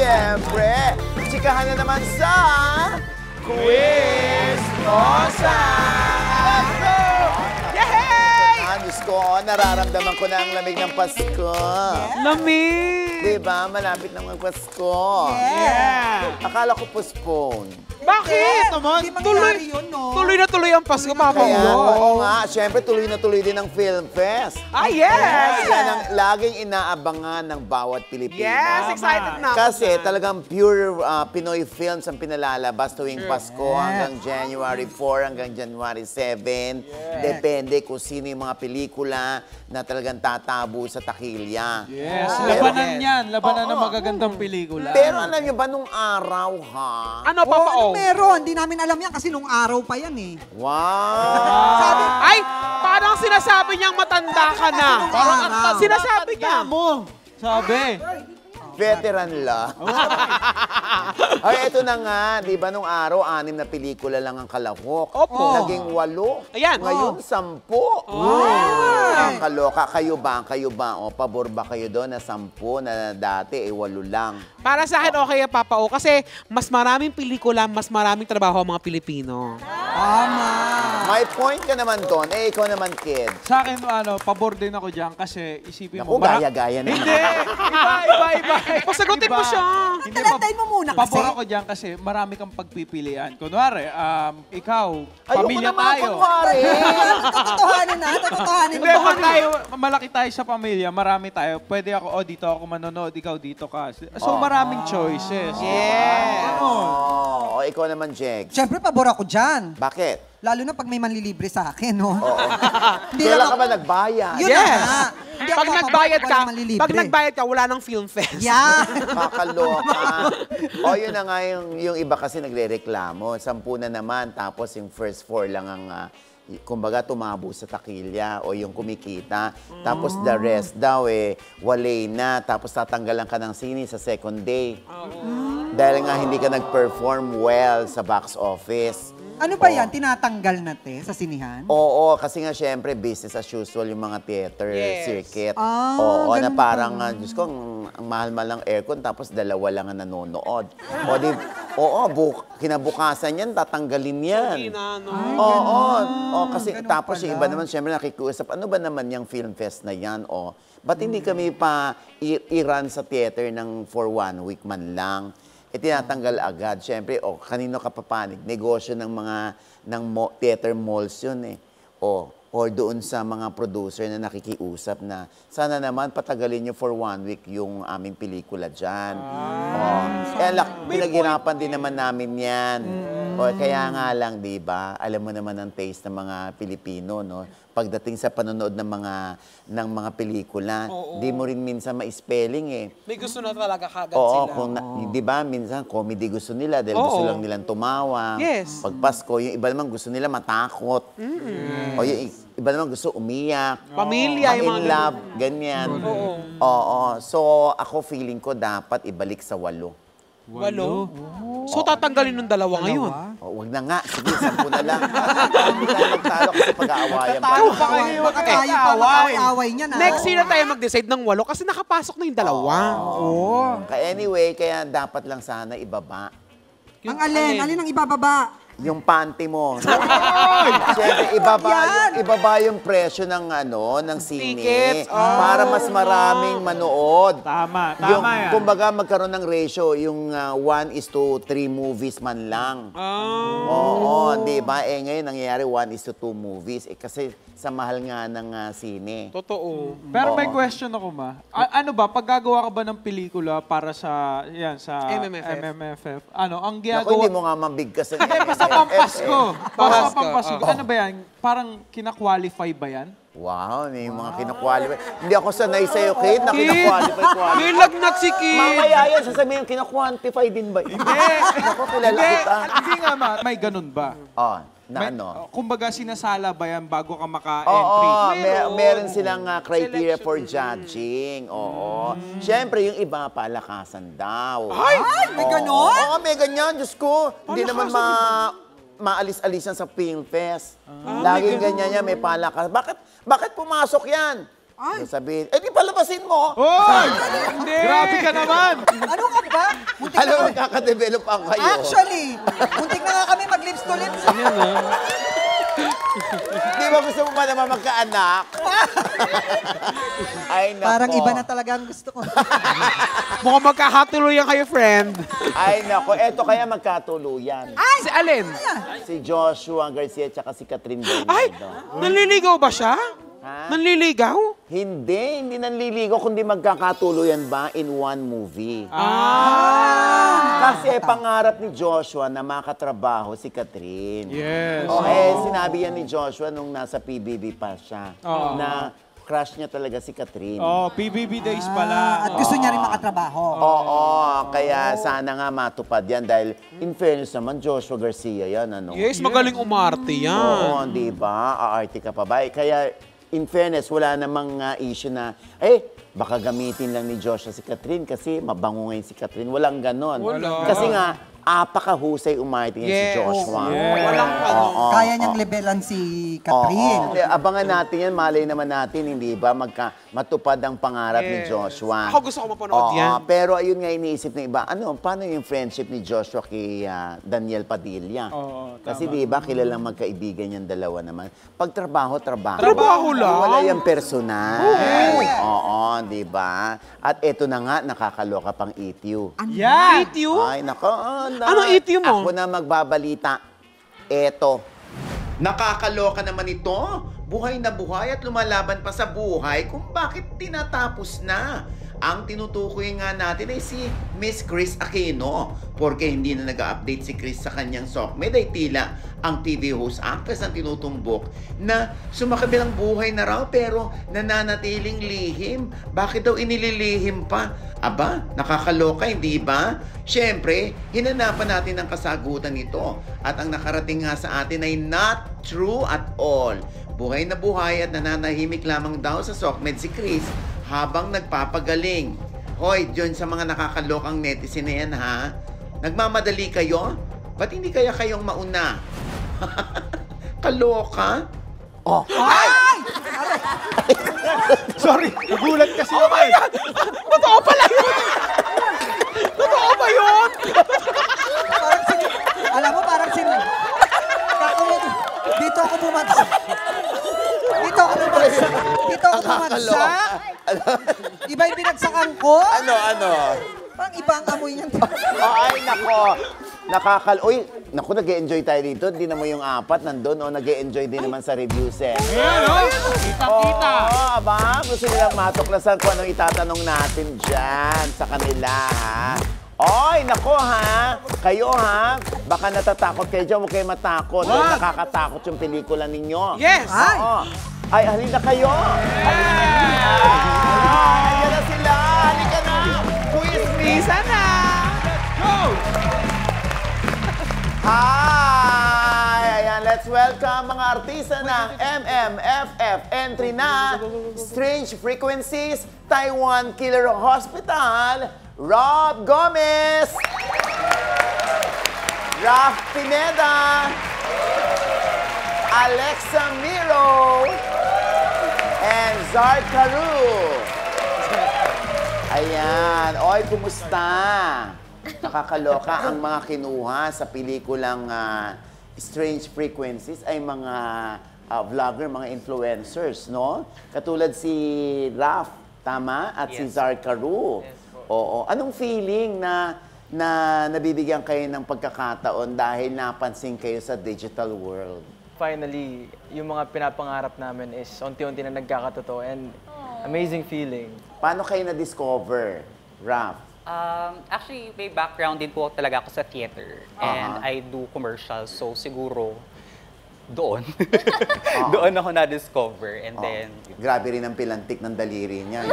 Siyempre, chikahan na naman sa Quiz Mosa! Let's go! Yay! Diyos ko, nararamdaman ko na ang lamig ng Pasko. Lamig! Diba? Malapit na magpasko. Yeah! Akala ko postpone. Bakit? Hindi mangyayari yun, no? Tuloy na tuloy ang Pasko, Papa Kaya, Mo. oo nga, siyempre tuloy na tuloy din ang Film Fest. Ah, yes! Yan ang laging inaabangan ng bawat Pilipino. Yes, excited na ako Kasi dyan. talagang pure Pinoy films ang pinalalabas tuwing Pasko hanggang January 4 hanggang January 7. Depende kung sino yung mga pelikula na talagang tatabo sa takilya. Yes, Pero- labanan yan. Labanan ng magagandang pelikula. Pero alam niyo ba nung araw ha? Ano, Papa O? Meron, hindi namin alam yan kasi nung araw pa yan eh. Wow! Ay, parang sinasabi niyang matanda ka na. Parang Sinasabi niya. mo! Sabi. Veteran la. Ay, eto na nga, di ba nung araw, 6 na pelikula lang ang kalahok. Opo. Naging 8. Ayan. Ngayon, 10. Ang kaloka. Kayo ba? O, pabor ba kayo doon na 10 na dati, 8 lang? Para sa akin, okay, Papa O. Kasi mas maraming pelikula, mas maraming trabaho ang mga Pilipino. May point ka naman doon. Eh, ikaw naman, kid. Sa akin, pabor din ako dyan kasi isipin Naku, mo. gaya-gaya na. Hindi! Iba. Pasagutin mo siya. Hindi, Talantayin mo muna kasi. Pabor ako dyan kasi marami kang pagpipilian. Kunwari, ikaw, Ayoko pamilya naman, tayo. kunwari. Tototohanin na. Hindi, pag tayo, malaki tayo sa pamilya, marami tayo. Pwede ako, dito ako manonood, ikaw dito ka. So, maraming choices. Yes. Oh, ikaw naman, Jeg. Siyempre, pabor ako dyan. Bakit? Lalo na pag may manlilibre sa akin, no? Hindi Kailan lang ka ako- ba nagbayad? Yun na Yes. nga. Hindi ako Pag papabor nagbayad pag ka, walang manlilibre. pag nagbayad ka, wala nang film fest. Yeah. Kakaloka. O, yun na nga yung iba kasi nagre-reklamo. 10 na naman, tapos yung first 4 lang ang, kumbaga, tumabo sa takilya o yung kumikita. Tapos the rest daw, walay na. Tapos tatanggalan ka ng sini sa second day. Dahil nga hindi ka nag-perform well sa box office. Ano ba yan? Tinatanggal na sa sinihan? Oo, kasi nga syempre business as usual yung mga theater Yes. circuit. Ah, Oo, na ganun parang, Diyos ko, ang mahal-mahal ng aircon tapos 2 lang ang nanonood. Kinabukasan yan, tatanggalin yan. Oo, kasi ganun tapos yung iba pala. naman syempre nakikiusap, ano ba naman yung film fest na yan? O, ba't hindi kami pa i-run sa theater ng for 1 week man lang? Tinatanggal agad. Siyempre, kanino ka papanig? Negosyo ng mga theater malls yun eh. Or doon sa mga producer na nakikiusap na sana naman patagalin nyo for 1 week yung aming pelikula dyan. Pinaghirapan din naman namin yan. Kaya nga lang, di ba? Alam mo naman ang taste ng mga Pilipino, no? Pagdating sa panonood ng mga pelikula, di mo rin minsan ma-spelling eh. May gusto na talaga kagad Oo, sila. di ba, minsan comedy gusto nila dahil gusto lang nilang tumawa. Yes. Pag Pasko, yung iba naman gusto nila matakot. O yung iba naman gusto umiyak. Pamilya, yung in mga love, ganyan. Oo. So, ako feeling ko dapat ibalik sa 8. 8? So, tatanggalin ng 2 ngayon. Wag na nga. Sige, 10 na lang. Hindi tayo magtalo kasi pag-aawayan pa. Baka tayo pa makaway niya na. Next year na tayo mag-decide ng 8 kasi nakapasok na yung 2. Anyway, kaya dapat lang sana ibaba. Ang alin? Alin ang ibababa? Yung panty mo. Siyempre, ibaba yung presyo ng sine. Tickets. Para mas maraming manood. Tama yan. Kumbaga, magkaroon ng ratio, yung 1:3 movies man lang. Oo, di ba? Ngayon, nangyayari 1:2 movies. Kasi sa mahal nga ng sine. Totoo. Pero may question ako, ano ba, pag gagawa ka ba ng pelikula para sa MMFF, ang Ako, ginagawa... hindi mo nga mabigkas. Basta pampasko. Basta Pampasko, pampasko. oo. Ano ba yan? Parang kina-qualify ba yan? Wow, may mga kinakwalify. Hindi ako sanay sa'yo, Kate, na kinakwalify. May lagnat si Kid. Mamaya yan, sasabihin, kina-quantify din ba? Hindi. Ako, kilala kita. Hindi nga, may ganun ba? Kumbaga, sinasala ba yan bago ka maka-entry? Meron silang criteria for judging. Oo. Siyempre, yung iba, palakasan daw. Ay, may ganon? Oo, may ganyan. Diyos ko, hindi naman maalis-alisan sa film fest. Laging ganyan yan, may palakas. Bakit pumasok yan? Sabihin, di pa palabasin mo. Hoy! Grabe ka naman! Ano ka ba? Muntik Alam mo, na, nagkakadevelop ang kayo. actually, muntik na nga kami mag-lips to lips. Di ba gusto mo pa naman magkaanak? Ay, nako. Parang iba na talaga ang gusto ko. Mukhang magkakatuluyan kayo, friend. Ay, nako. Eto kaya magkatuluyan. Si Alin? Si Joshua Garcia at si Catherine Ay, Bernardo. nanliligaw ba siya? Ha? Nanliligaw? Hindi nanliligo, kundi magkakatuluyan ba in one movie. Kasi pangarap ni Joshua na makatrabaho si Catherine. Yes. Sinabi yan ni Joshua nung nasa PBB pa siya. Oo. Na crush niya talaga si Catherine. Oh, PBB days pala. At gusto niya rin makatrabaho. Oo, kaya sana nga matupad yan dahil in fairness naman, Joshua Garcia yan, ano? Yes, magaling umarte yan. Oo, di ba? Aarte ka pa ba? Kaya in fairness, wala namang issue na, baka gamitin lang ni Joshua si Catherine kasi mabango ngayon si Catherine. Walang ganon. Wala. Kasi nga, apakahusay umarte yan si Joshua. Walang ano. Kaya niyang levelan si Catherine. Oo. Abangan natin yan, malay naman natin, hindi ba? Matupad ang pangarap ni Joshua. Ako gusto ko mapanood yan. Pero ayun nga iniisip ng iba, paano yung friendship ni Joshua kay Daniel Padilla? Oo, Kasi di ba, kilalang magkaibigan yung dalawa naman. Pag trabaho. Trabaho lang. Wala yung personal. Oo, di ba? At eto na nga, nakakaloka pang ETU. Yan! Eat you? Ay, nako. Ano ETU mo? Ako na magbabalita. Eto. Nakakaloka naman ito. Buhay na buhay at lumalaban pa sa buhay kung bakit tinatapos na. Ang tinutukoy nga natin ay si Miss Chris Aquino. Porque hindi na nag-update si Chris sa kanyang SOCMED ay tila ang TV host actress ang tinutumbok na sumakabilang buhay na raw pero nananatiling lihim. Bakit daw inililihim pa? Aba, nakakaloka, hindi ba? Siyempre, hinanapan natin ang kasagutan nito. At ang nakarating nga sa atin ay not true at all. Buhay na buhay at nananahimik lamang daw sa SOCMED si Chris habang nagpapagaling. Hoy, dyan sa mga nakakalokang netizen na yan, ha? Nagmamadali kayo? Ba't hindi kaya kayong mauna? Kaloka? Oh, ay! Sorry, nagulat kasi ako. Totoo pala yun! Totoo ba yun? Parang alam mo, parang dito ako bumagsak. Dito ako bumagsak. Iba yung binagsakan ko. Ano? Parang iba ang amoy niyan. Ay, nako. Uy, naku, nag-e-enjoy tayo dito. Hindi naman yung apat nandun, nag-e-enjoy din naman sa reviews, Ayan, oh! Kita-kita! Oo, aba, gusto nilang matuklasan kung anong itatanong natin dyan sa kanila, ha? Oy, nako, ha? Kayo, ha? Baka natatakot kayo dyan, huwag kayo matakot. Dahil nakakatakot yung pelikula ninyo. Yes! Oo. Ay, halina kayo! Halina na sila! Halika na! Quiz me! Isa na! Go! Hi! Ayan, let's welcome mga artista ng MMFF entry na Strange Frequencies, Taiwan Killer Hospital, Rob Gomez, Raf Pineda, Alexa Miro, and Zard Caru. Ayan. Oy, kumusta? Nakakaloka ang mga kinuha sa pelikulang Strange Frequencies ay mga vlogger, mga influencers, no? Katulad si Raf, tama? At si Zard Caru. Oo. Anong feeling na nabibigyan kayo ng pagkakataon dahil napansin kayo sa digital world? Finally, yung mga pinapangarap namin is unti-unti na nagkakatotoo and amazing feeling. Paano kayo na-discover, Raf? Actually, may background din po talaga ako sa theater. And I do commercials. So, siguro, doon. Doon ako na-discover. And then, Grabe rin ang pilantik ng daliri niya.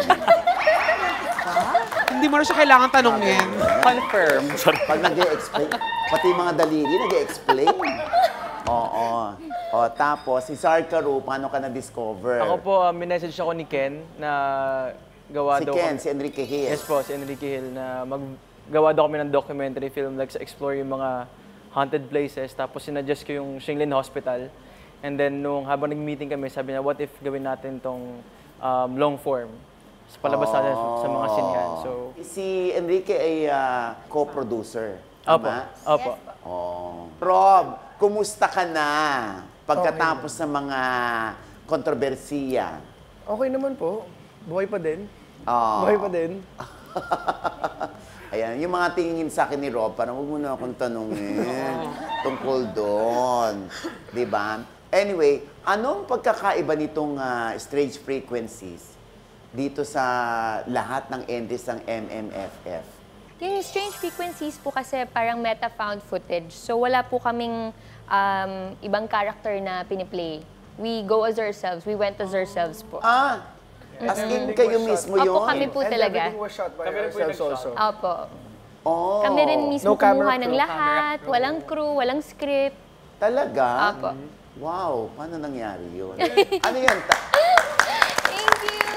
Hindi mo na siya kailangan tanongin. confirm. Pag nag-e-explain, pati mga daliri nag-e-explain. Oo. O, tapos, si Zard Caru, paano ka na-discover? Ako po, minessage ako ni Ken na gawa Si daw Ken, kami- si Enrique Hill. Yes po, si Enrique Hill na maggawa daw kami ng documentary film like sa explore yung mga haunted places. Tapos sinadjust ko yung Shinglin Hospital. And then habang nag-meeting kami, sabi niya, what if gawin natin tong long form? sa palabas natin sa mga sinyan. So, Si Enrique ay co-producer. opo. Tama? Opo. Oh. Rob, kumusta ka na pagkatapos ng mga kontrobersiya? Okay naman po. Buhay pa din. Oh. Buhay pa din. Ayan, yung mga tingin sa akin ni Rob, parang huwag mo na akong tanungin tungkol doon. Di ba? Anyway, anong pagkakaiba nitong strange frequencies dito sa lahat ng entities ng MMFF? Yung strange frequencies po kasi parang meta-found footage. So wala po kaming ibang character na piniplay. We go as ourselves. We went as ourselves po. As in kayo mismo yun? Opo, kami po And talaga. everything was shot by Kami rin po yung ourselves also. Opo. Oh, Kami rin mismo No camera kumuha ng crew. lahat. Walang crew, walang script. talaga? Opo. Wow, paano nangyari yun? Ano yan? Thank you!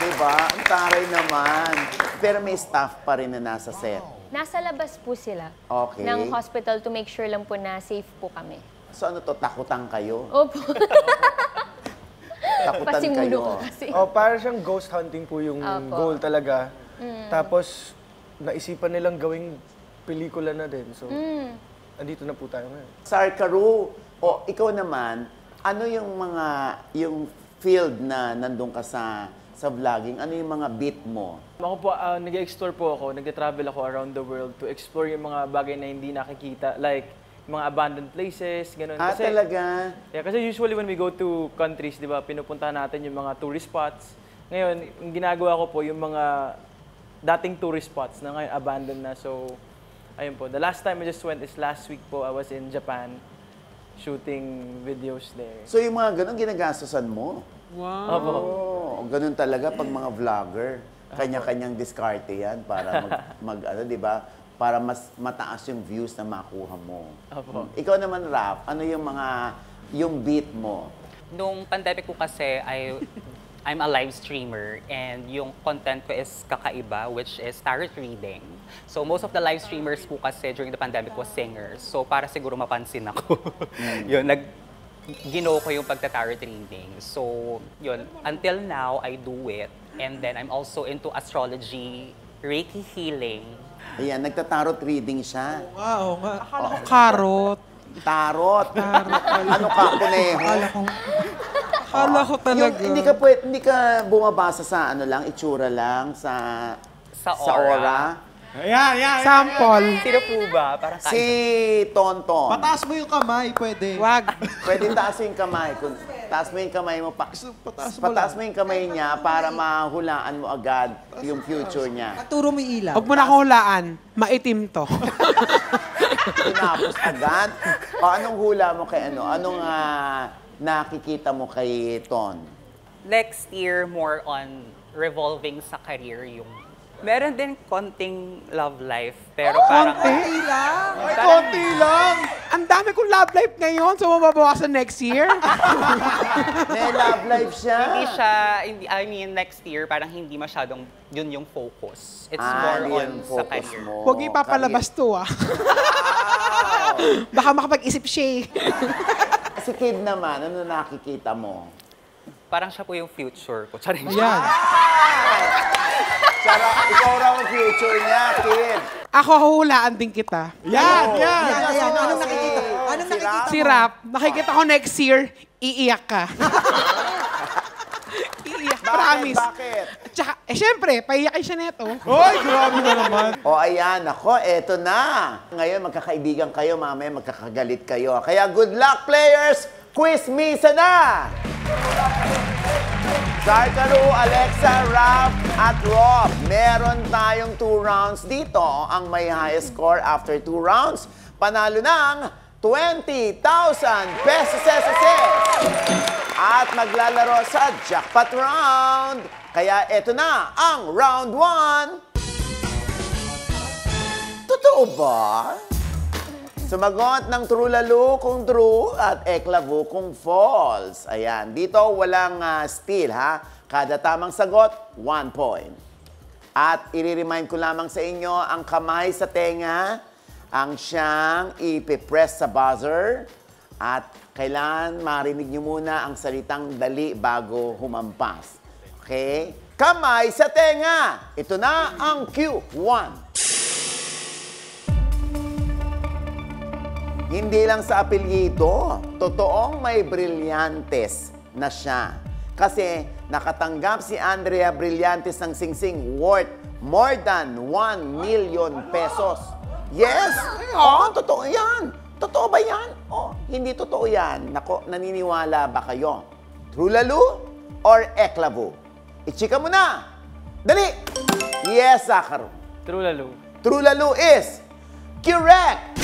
Diba? Ang taray naman. Pero may staff pa rin na nasa set. Nasa labas po sila Okay. ng hospital to make sure lang po na safe po kami. So ano to, takutan kayo? Opo. Takutan Pasimulo kayo. ko kasi. Oh, para siyang ghost hunting po yung Opo. goal talaga. Tapos, naisipan nilang gawing pelikula na din. So, andito na po tayo ngayon. Sarkaru, ikaw naman, ano yung field na nandun ka sa vlogging? Ano yung mga beat mo? Ako po, nag-explore po ako, nag-travel ako around the world to explore yung mga bagay na hindi nakikita. Like, mga abandoned places, ganun. Talaga? Yeah, kasi usually when we go to countries, di ba, pinupuntahan natin yung mga tourist spots. Ngayon, yung ginagawa ko po, yung mga dating tourist spots na ngayon abandoned na. So, ayun po. The last time I just went is last week po. I was in Japan shooting videos there. So yung mga ganun, ginagastosan mo? Wow. Opo. Ganun talaga pag mga vlogger. Kanya-kanyang diskarte yan para ano, di ba? Para mas mataas yung views na makuha mo. Opo. Ikaw naman, Raph, ano yung beat mo? Nung pandemic ko kasi, I'm a live streamer and yung content ko is kakaiba, which is tarot reading. So most of the live streamers po kasi during the pandemic was singers. So para siguro mapansin ako, yun, ginawa ko yung pagta-tarot reading. So yun, until now, I do it. And then I'm also into astrology, Reiki healing. Ayan, nagtatarot reading siya. Wow, nga. Akala ko karot. Tarot. Ano ka, kuneho? Akala ko talaga. Hindi ka bumabasa sa ano lang, itsura lang, sa aura. Ayan. Sample. Sino po ba? Parang Si Tonton. Pataas mo yung kamay, pwede. Wag. Pwede taas yung kamay. Taas mo yung kamay mo. Pataas mo yung kamay niya para mahulaan mo agad yung future niya. Paturo mo yung ilaw. Huwag mo na akong hulaan. Maitim to. Tinapos agad. O anong hula mo kay ano? Anong nakikita mo kay Ton? next year, more on revolving sa career yung... Meron din konting love life, pero parang... Konti lang. Konti lang! Ang dami kong love life ngayon, so mababawasan next year. May love life siya. I mean, next year, parang hindi masyadong yun yung focus. It's yun more on ang sa focus career. mo. Huwag niyo ipapalabas to, ah. Baka makapag-isip siya eh. Si Kid naman, ano nakikita mo? Parang siya po yung future ko. Charing. Yan. Sara, ikaw raw ang future niya, Kid. Ako, huhulaan din kita. Yan! Ayan. Anong nakikita? Anong nakikita mo? Si Rap, nakikita ko next year, iiyak ka. Iiyak, promise. Bakit? Tsaka, syempre, paiyakin siya neto. Oy, grabe na naman. O ayan, ako, eto na. Ngayon, magkakaibigan kayo, mamaya magkakagalit kayo. Kaya good luck, players! Quiz Misa na! Sarkaru, Alexa, Rap, at Rob. Meron tayong 2 rounds dito. Ang may highest score after 2 rounds, panalo ng 20,000 pesos. At maglalaro sa jackpot round. Kaya eto na ang round 1. Totoo ba? Sumagot ng true lalo kung true at eklavu kung false. Ayan, dito walang steal ha. Kada tamang sagot, 1 point. At i-remind ko lamang sa inyo, ang kamay sa tenga, ang siyang ipipress sa buzzer. At kailan marinig nyo muna ang salitang dali bago humampas. Okay? Kamay sa tenga. Ito na ang Q1. Hindi lang sa apelyido, totoong may brilyantes na siya. Kasi nakatanggap si Andrea Brillantes ng singsing worth more than 1 million pesos. Yes! Oo, totoo yan. Totoo ba yan? Oh, hindi totoo yan. Nako, naniniwala ba kayo? Trulalu or Eklavu? Ichika mo na! Dali! Yes, Sakaro. True lalo. Trulalu is correct!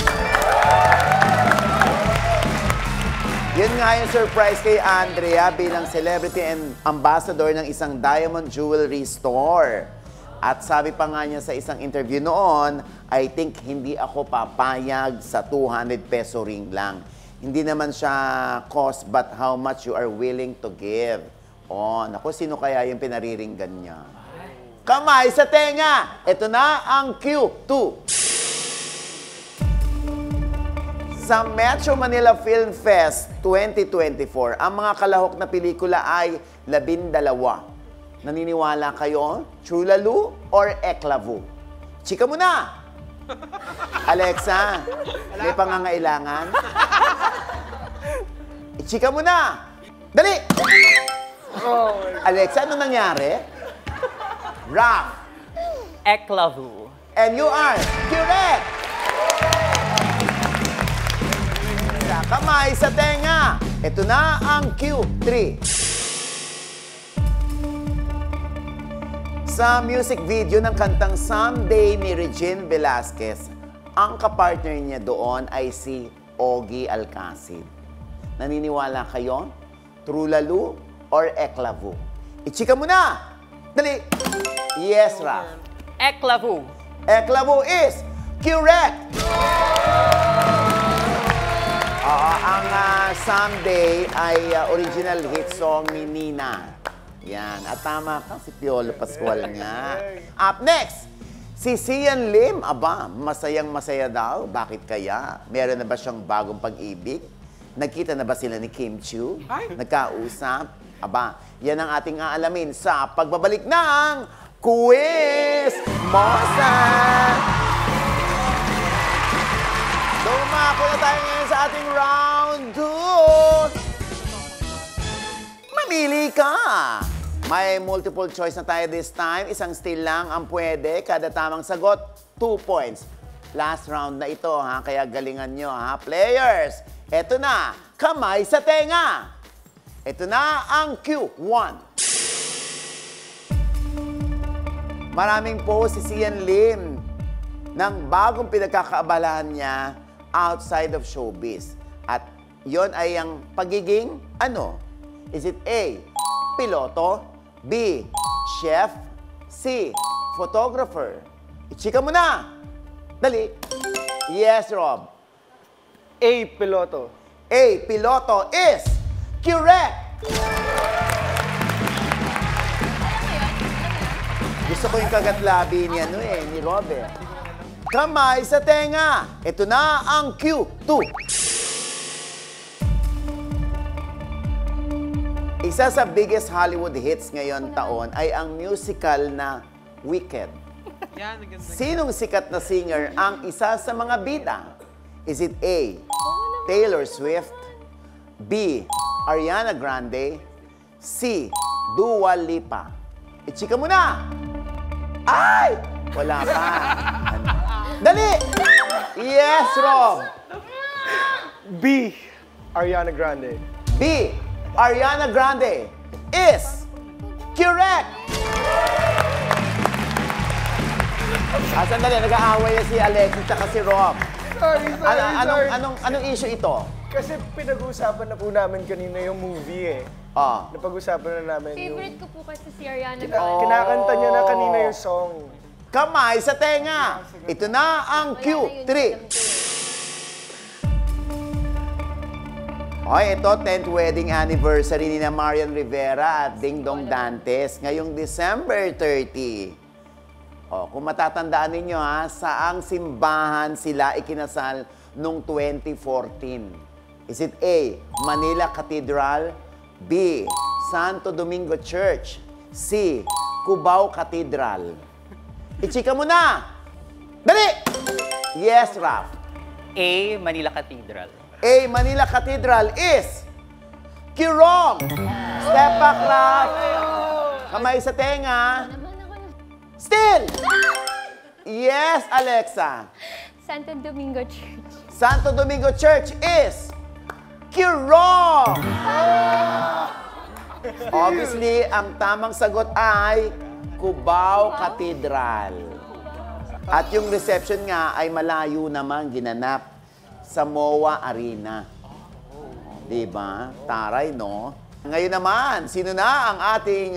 Yun nga yung surprise kay Andrea bilang celebrity and ambassador ng isang diamond jewelry store. At sabi pa nga niya sa isang interview noon, I think hindi ako papayag sa 200 peso ring lang. Hindi naman siya cost but how much you are willing to give. Oh, naku, sino kaya yung pinariringgan niya? Kamay sa tenga! Ito na ang Q2. Sa Metro Manila Film Fest 2024, ang mga kalahok na pelikula ay 12. Naniniwala kayo? Trulalu or Eklavu? Chika mo na! Alexa, may pangangailangan? Chika mo na! Dali! Alexa, ano nangyari? Raf. Eklavu. And you are correct! Kamay sa tenga. Ito na ang Q3. Sa music video ng kantang Someday ni Regine Velasquez, ang kapartner niya doon ay si Ogie Alcacid. Naniniwala kayo? Trulalu or Eklavu? Ichika mo na! Dali! Yes, Raf. Eklavu. Eklavu is correct! Ang Someday ay original hit song ni Nina. Yan. At tama ka, si Piolo Pascual nga. Up next, si Sian Lim. Aba, masayang-masaya daw. Bakit kaya? Meron na ba siyang bagong pag-ibig? Nagkita na ba sila ni Kim Chiu? Nagkausap? Aba, yan ang ating aalamin sa pagbabalik ng Quiz Mosa! Dumako na tayo ngayon sa ating round 2. Mamili ka! May multiple choice na tayo this time. Isang still lang ang pwede. Kada tamang sagot, 2 points. Last round na ito, ha? Kaya galingan nyo, ha? Players, eto na, kamay sa tenga. Ito na ang Q1. Maraming post si Sian Lim ng bagong pinagkakaabalahan niya outside of showbiz. At yon ay ang pagiging ano? Is it A, piloto, B, chef, C, photographer? Ichika mo na! Dali! Yes, Rob. A, piloto. A, piloto is correct! Gusto ko yung kagatlabi ni ni Robert. Kamay sa tenga. Ito na ang Q2. Isa sa biggest Hollywood hits ngayon taon ay ang musical na Wicked. Yan, ang ganda. Sinong sikat na singer ang isa sa mga bida? Is it A, Taylor Swift, B, Ariana Grande, C, Dua Lipa? Ichika mo na! Ay! Wala pa. Dali! Yes, Rob! B, Ariana Grande. B, Ariana Grande is correct! Sandali, nag-aaway na si Alexis at si Rob. Sorry. Anong issue ito? Kasi pinag-uusapan na po namin kanina yung movie eh. Napag-usapan na namin Favorite yung... ko po kasi si Ariana Grande. Kinakanta niya na kanina yung song. Kamay sa tenga. Ito na ang Q3. Okay, ito, 10th wedding anniversary ni Marian Rivera at Ding Dong Dantes ngayong December 30. Kung matatandaan ninyo saang simbahan sila ikinasal noong 2014? Is it A, Manila Cathedral, B, Santo Domingo Church, C, Cubao Cathedral? Ichika mo na! Dali! Yes, Raf. A. Manila Cathedral. A. Manila Cathedral is... Kirong! Step back, Raf. Kamay sa tenga. Still! Yes, Alexa. Santo Domingo Church. Santo Domingo Church is... Kirong! Obviously, ang tamang sagot ay Cubao Cathedral. At yung reception nga ay malayo naman ginanap sa MOA Arena. Diba? Taray, no? Ngayon naman, sino na ang ating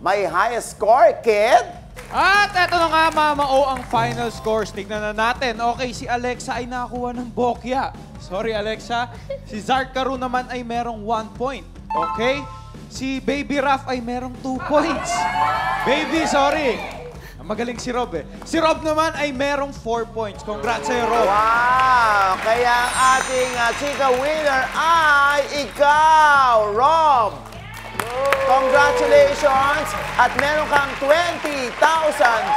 may highest score, kid? At eto na nga, Mama O, ang final scores. Tignan na natin. Okay, si Alexa ay nakakuha ng bokya. Sorry, Alexa. Si Zart Caru naman ay merong 1 point. Okay? Si Baby Raf ay merong 2 points. Baby, sorry. Magaling si Rob eh. Si Rob naman ay merong 4 points. Congrats sa'yo, Rob. Wow! Kaya ang ating chika winner ay ikaw, Rob! Congratulations! At meron kang 20,000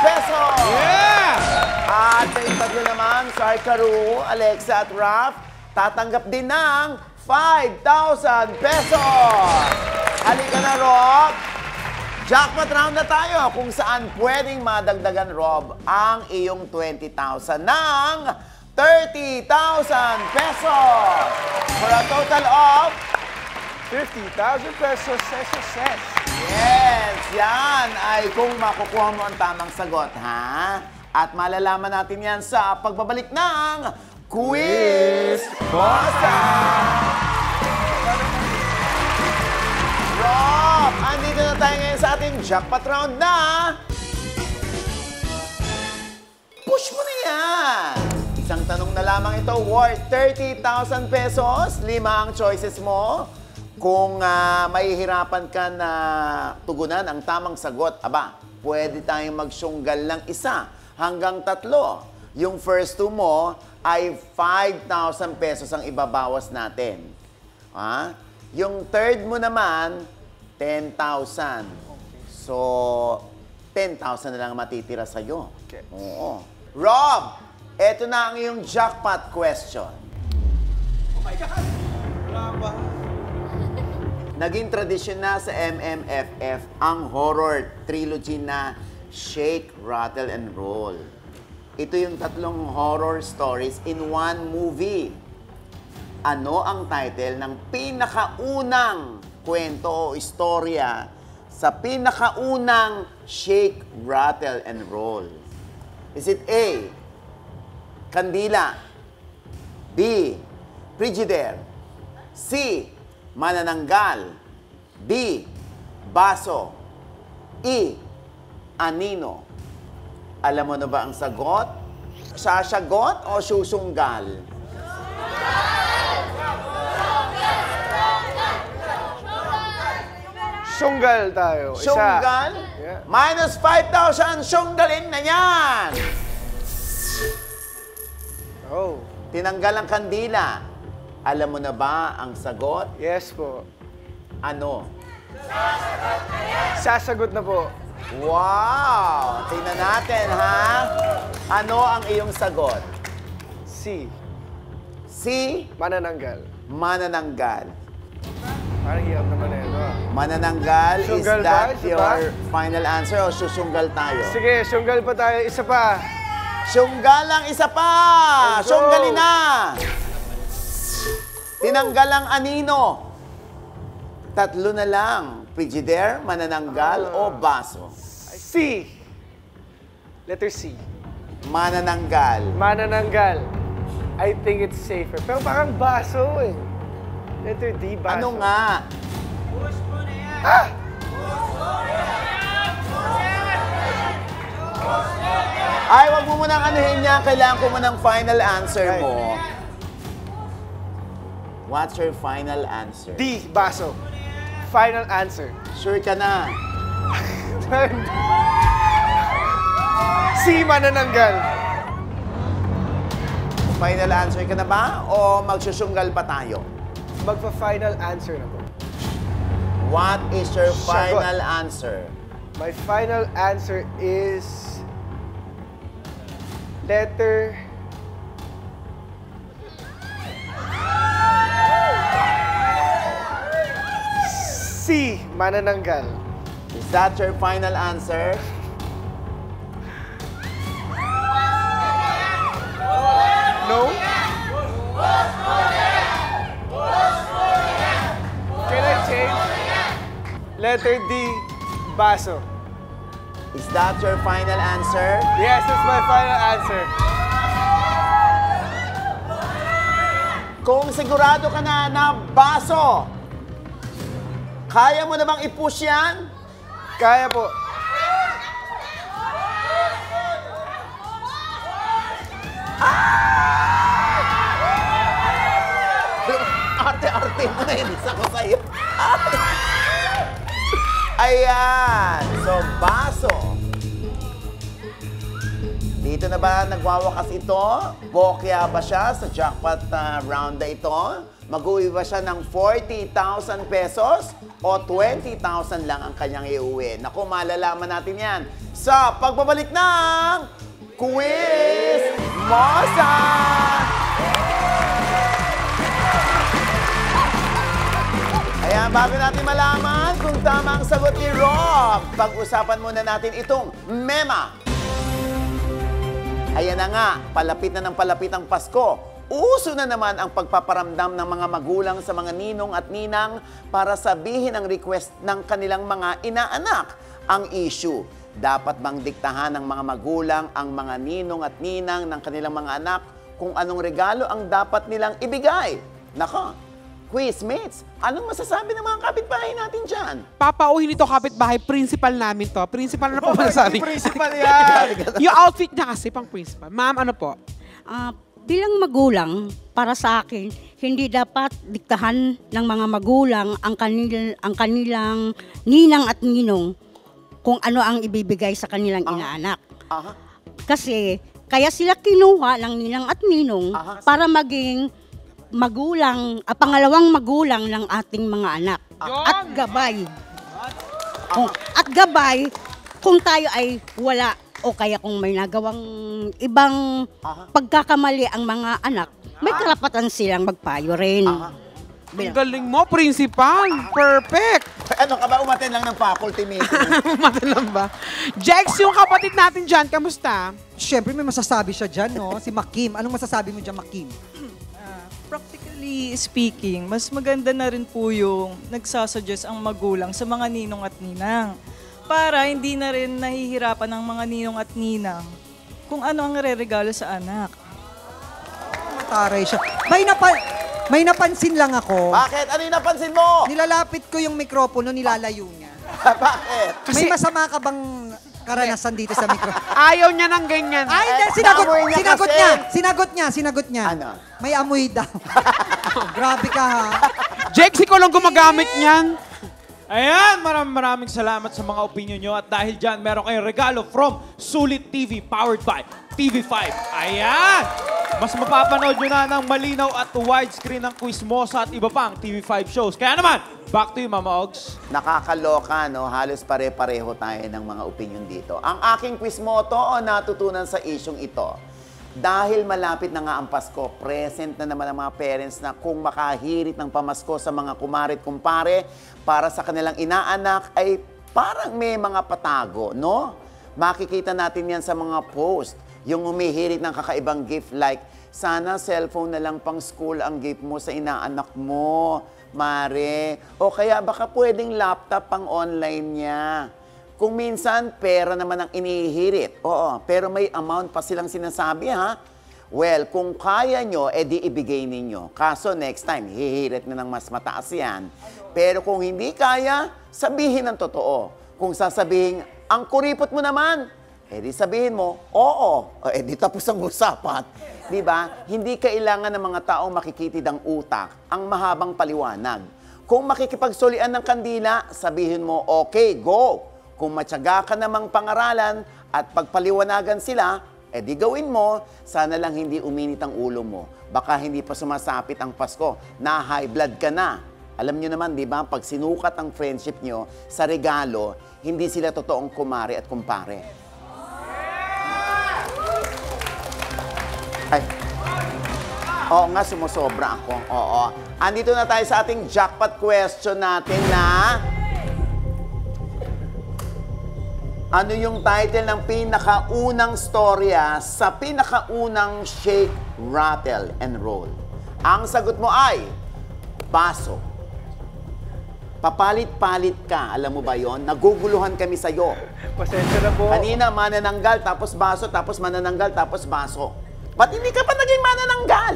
pesos! Yeah! At sa itatlo naman, Zart Caru, Alexa at Raf, tatanggap din ng 5,000 pesos! Halika na, Rob! Jackpot round na tayo kung saan pwedeng madagdagan, Rob, ang iyong 20,000 ng 30,000 pesos! For a total of 50,000 pesos, ses. yes! Yan ay kung makukuha mo ang tamang sagot, ha? At malalaman natin yan sa pagbabalik ng Quiz Bossa! Rob, andito na tayo ngayon sa ating jackpot round na... Push mo na yan! Isang tanong na lamang ito, worth 30,000 pesos. 5 ang choices mo. Kung mahihirapan ka na tugunan ang tamang sagot, aba, pwede tayong magsyunggal ng 1 hanggang 3. Yung first 2 mo ay 5,000 pesos ang ibabawas natin. Ha? Yung third mo naman, 10,000. So, 10,000 na lang matitira sa'yo. Okay. Oo. Rob, eto na ang iyong jackpot question. Oh my God! Wala ba? Naging tradisyon na sa MMFF ang horror trilogy na Shake, Rattle, and Roll. Ito yung 3 horror stories in one movie. Ano ang title ng pinakaunang kwento o istorya sa pinakaunang Shake, Rattle, and Roll? Is it A, Kandila, B, Frigidaire, C, Manananggal, D, Baso, E, Anino? Alam mo na ba ang sagot? Sasagot o susunggal? Sunggal tayo. Isa. Sunggal? Yeah. Minus 5,000, sunggalin na yan! Oh. Tinanggal ang kandila. Alam mo na ba ang sagot? Yes po. Ano? Sasagot na po. Wow! Tingnan natin, ha? Ano ang iyong sagot? C. C, Manananggal. manananggal. Parang hirap naman na ito. Manananggal, Sunggal is ba? that Isa your ba? final answer o susunggal tayo? Sige, sunggal pa tayo. Isa pa. Sunggal ang isa pa! Let's go! Sunggalin na! Tinanggal ang anino. 3 na lang. Frigidaire, manananggal, o baso? C. Letter C. Manananggal. Manananggal. I think it's safer. Pero parang baso eh. Letter D, baso. Ano nga? Ay, wag mo munang anuhin niya. Kailangan ko munang final answer mo. What's your final answer? D, baso. Final answer. Sure ka na? C, manananggal. Final answer ka na ba? O magsusunggal pa tayo? Magpa-final answer na po. What is your Sagot. final answer? My final answer is letter C, manananggal. Is that your final answer? No? Can I change? Letter D, baso. Is that your final answer? Yes, that's my final answer. Kung sigurado ka na baso, kaya mo na bang i-push yan? Kaya po. Arte-arte mo na yun. Isa ko sa'yo. Ayan. So, baso. Dito na ba nagwawakas ito? Bokya ba siya sa jackpot round na ito? Mag-uwi ba siya ng 40,000 pesos? O 20,000 lang ang kanyang iuwi? Naku, malalaman natin yan sa pagbabalik ng Quiz Mosa! Ayan, bago natin malaman kung tama ang sagot ni Rob, pag-usapan muna natin itong mema. Ayan na nga, palapit na ng palapit ang Pasko. Uso na naman ang pagpaparamdam ng mga magulang sa mga ninong at ninang para sabihin ang request ng kanilang mga inaanak. Ang issue, dapat bang diktahan ng mga magulang ang mga ninong at ninang ng kanilang mga anak kung anong regalo ang dapat nilang ibigay? Nako, quizmates, anong masasabi ng mga kapitbahay natin dyan? Papauhin ito kapitbahay, principal namin to. Principal na po masasabi. Principal yan! Yung outfit niya kasi pang principal. Ma'am, ano po? Bilang magulang, para sa akin, hindi dapat diktahan ng mga magulang ang kanilang ninang at ninong kung ano ang ibibigay sa kanilang inaanak. Kasi kaya sila kinuha ng ninang at ninong para maging pangalawang magulang ng ating mga anak. At gabay. At gabay kung tayo ay wala o kaya kung may nagawang ibang pagkakamali ang mga anak, may karapatan silang magpayo rin. Ang galing mo, principal. Perfect. Ano ka ba, umaten lang ng faculty meeting? Umaten lang ba? Jex, yung kapatid natin dyan, kamusta? Siyempre may masasabi siya dyan, no? Si Makim. Anong masasabi mo dyan, Makim? Practically speaking, mas maganda na rin po yung nagsasuggest ang magulang sa mga ninong at ninang para hindi na rin nahihirapan ng mga ninong at ninang kung ano ang re-regalo sa anak. Mataray siya. May napansin lang ako. Bakit? Ano yung napansin mo? Nilalapit ko yung mikropono, nilalayo niya. Bakit? May masama ka bang karanasan dito sa mikropono? Ayaw niya ng ganyan. Ay, hindi, amoy niya sinagot niya. Ano? May amoy daw. Grabe ka, ha? Jex, ikaw lang gumagamit niyan. Ayan, maraming salamat sa mga opinion nyo. At dahil dyan, meron kayong regalo from Sulit TV, powered by TV5. Ayan! Mas mapapanood nyo na ng malinaw at widescreen ng Quizmosa at iba pang TV5 shows. Kaya naman, back to you, Mama Ogs. Nakakaloka, no? Halos pare-pareho tayo ng mga opinion dito. Ang aking quizmoto o natutunan sa isyong ito, dahil malapit na nga ang Pasko, present na naman ang mga parents na kung makahirit ng pamasko sa mga kumarit kumpare para sa kanilang inaanak ay parang may mga patago, no? Makikita natin yan sa mga post. Yung humihirit ng kakaibang gift like, sana cellphone na lang pang school ang gift mo sa inaanak mo, Mare. O kaya baka pwedeng laptop pang online niya. Kung minsan, pera naman ang inihirit. Oo, pero may amount pa silang sinasabi, ha? Well, kung kaya nyo, edi ibigay ninyo. Kaso next time, hihirit na ng mas mataas yan. Pero kung hindi kaya, sabihin ang totoo. Kung sasabihin, ang kuripot mo naman, edi sabihin mo, oo. O edi tapos ang usapan. Diba? Hindi kailangan ng mga taong makikitid ang utak, ang mahabang paliwanag. Kung makikipagsolian ng kandila, sabihin mo, okay, go. Kung matyaga ka namang pangaralan at pagpaliwanagan sila, edi gawin mo, sana lang hindi uminit ang ulo mo. Baka hindi pa sumasapit ang Pasko, na high blood ka na. Alam nyo naman, di ba, pag sinukat ang friendship nyo sa regalo, hindi sila totoong kumare at kumpare. Ay. Oo nga, sumusobra ako. Oo. Andito na tayo sa ating jackpot question natin na... Ano yung title ng pinakaunang storya sa pinakaunang Shake, Rattle, and Roll? Ang sagot mo ay baso. Papalit-palit ka. Alam mo ba yon? Naguguluhan kami sa'yo. Pasensya na po. Kanina, manananggal, tapos baso, tapos manananggal, tapos baso. Ba't hindi ka pa naging manananggal?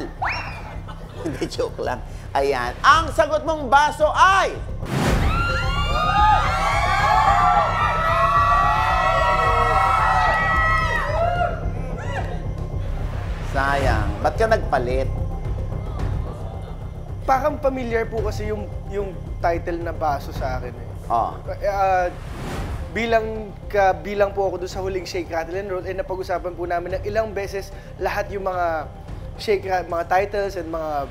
Hindi, joke lang. Ayan. Ang sagot mong baso ay... Sayang. Ba't ka nagpalit? Parang familiar po kasi yung title na baso sa akin eh. Oh. Bilang po ako doon sa huling Shake, Rattle, and Roll, napag-usapan po namin ng ilang beses lahat yung mga mga titles and mga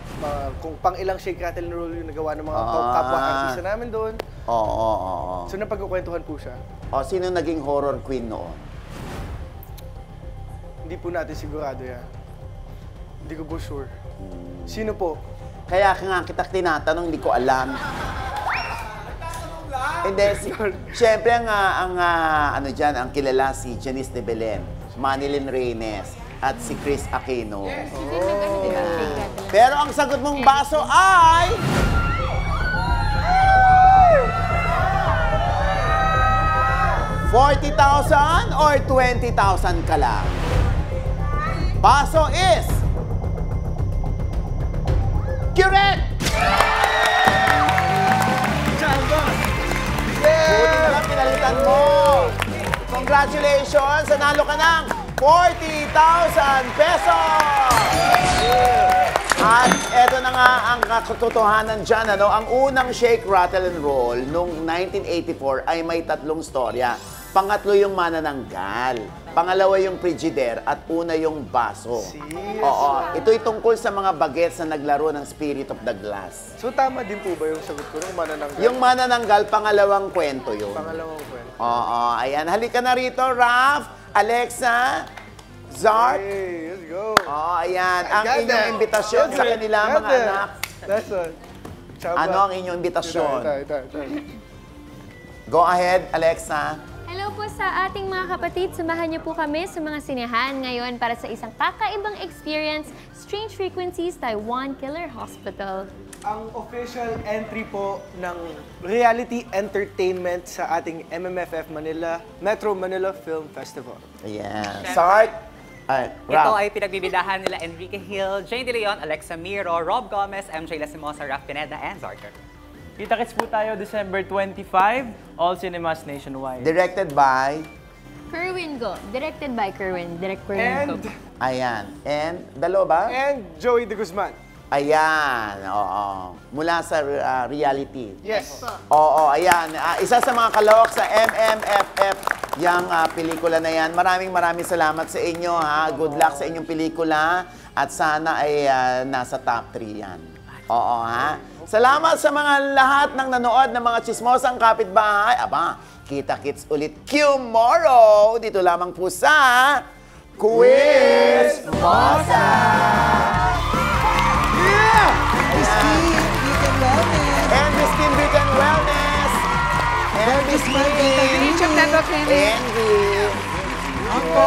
kung pang ilang Shake, Rattle, and Roll yung nagawa ng mga kapwa-artista namin doon. Oo. So napagkukwentuhan po siya. O, sino naging horror queen noon? Hindi po natin sigurado yan. Hindi ko po sure. Sino po? Kaya nga kita tinatanong, hindi ko alam. Hindi, siyempre ang kilala si Janice de Belen, Manilyn Reynes, at si Chris Aquino. Pero ang sagot mong baso ay... $40,000 or 20,000 ka lang? Baso is... correct! Buti na lang pinalitan mo. Congratulations! Nanalo ka ng 40,000 pesos! At eto na nga ang katotohanan dyan. Ang unang Shake, Rattle, and Roll noong 1984 ay may 3 storya. Pangatlo yung manananggal. Pangalawa yung frigidaire at una yung baso. Oo. Ito'y tungkol sa mga bagets na naglaro ng Spirit of the Glass. So tama din po ba yung sagot ko ng manananggal? Yung manananggal, pangalawang kwento yun. Pangalawang kwento. Oo. Ayan. Halika na rito, Raph, Alexa, Zart. Hey, let's go. Oo, ayan. Ang inyong imbitasyon sa kanila, mga anak. That's one. Ano ang inyong imbitasyon? Ito. Go ahead, Alexa. Hello po sa ating mga kapatid. Samahan niyo po kami sa mga sinehan ngayon para sa isang kakaibang experience, Strange Frequencies, Taiwan Killer Hospital. Ang official entry po ng reality entertainment sa ating MMFF Manila, Metro Manila Film Festival. Ayan. Zart. Ito ay pinagbibidahan nila Enrique Hill, Jane De Leon, Alexa Miro, Rob Gomez, MJ Lastimosa, Raf Pineda, and Zarker. Kita-kits po tayo December 25, all cinemas nationwide. Directed by? Kerwin Go. Directed by Kerwin. Direct Kerwin Go. Ayan. And, dalawa ba? And Joey De Guzman. Ayan. Oo. Mula sa reality. Yes. Oo, ayan. Isa sa mga kalawak sa MMFF yung pelikula na yan. Maraming salamat sa inyo, ha. Good luck sa inyong pelikula. At sana ay nasa top 3 yan. Oo, ha. Salamat sa mga lahat ng nanood ng mga chismosang kapitbahay. Aba, kita-kits ulit tomorrow. Dito lamang po sa Quiz Mosa! Yeah! Envy Skin Beauty and Wellness. Envy Skin. Reach of Dental Clinic. Envy. Ako,